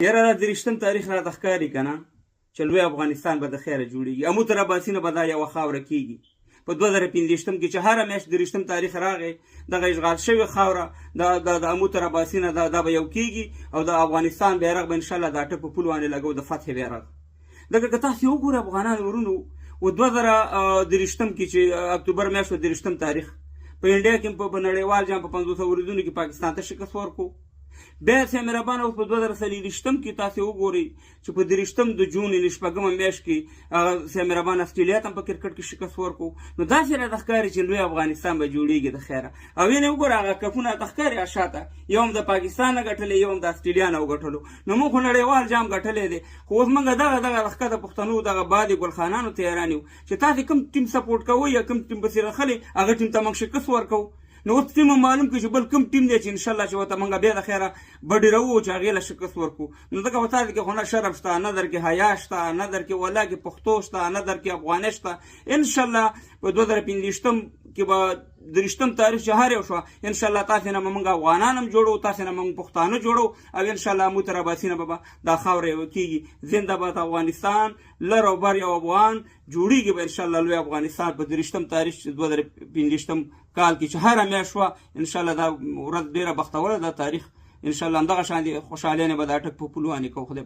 یاره دا درېشتم تاریخ راته ښکاري که نه چې لوی افغانستان به د خیره جوړېږي. امو تر عباسي نه به دا یوه خاوره کېږي. په 2015 کې چې هره میاشت درېشتم تاریخ راغی دغه اشغال شوې خاوره د امو تر عباسي نه دا به یو کېږي او د افغانستان بیرغ به انشاءالله دا ټپ په پول باندې لګو د فتح بیرغ. دغه که تاسې وګورئ افغانان ورونو و 2023 کې چې اکتوبر میاشت 23 تاریخ په انډیا کې په نړیوال جام په 500 ورځونو کې پاکستان ته شکست ورکړو. بیا سي مهربانه اوس په 2023 کې تاسې وګورئ چې په 23 د جون یعنې شپږمه میاشت کې سي مهربانه استرالیا ته هم په کرکټ کې شکست ورکړو. نو داسې راته ښکاري چې لوی افغانستان به جوړېږي د خیره. او یعنې وګوره هغه کپونه راته ښکاري شاته یو هم د پاکستان نه ګټلی یو هم د استرالیا نه وګټلو. نو موږ خو نړیوال جام ګټلی دی خو اوس موږ دغه ښکته پښتنو دغه بادي ګلخانانو ته حیران یو چې تاسې کوم ټیم سپورټ کوئ یا کوم ټیم پسې راخلئ هغه ټیم ته موږ شکست ورکوو. نو اوس ټیم معلوم کړي چې بل کوم ټیم دی چې انشاءالله چې ورته موږ بیا د خیره بډېروو چې هغې له شکست ورکړو. نو ځکه په تاسې کې خو نه شرم شته نه در کې حیا شته نه در کې ولا کې پښتو شته نه در کې افغانۍ شته. انشاءالله په 2025 کې به 23 تاریخ چې هر یو شوه انشاءالله تاسې نه به موږ افغانان هم جوړو تاسې نه موږ پښتانه جوړو او انشاءالله مو تر عباسي نه به دا خاوره یوه کېږي. زنده باد افغانستان لر او بر یو افغان جوړېږي به انشاءالله لوی افغانستان په 23 تاریخ 2025 کال کې چې هره میاشت شوه انشاءالله دا ورځ ډېره بختوره ده تاریخ انشاءالله همدغه شانې خوشحالۍ نه به دا ټک په پولو باندې کوو. خدای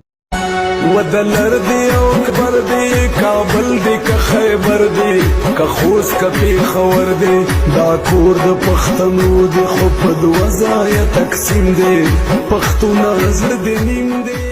ودلر دی او اکبر دی کابل دی که خیبر دی که خوست که پیښور دی دا کور د پښتنو دی خو په دوه ځایه تقسیم دی پښتون زړه دی نیم دی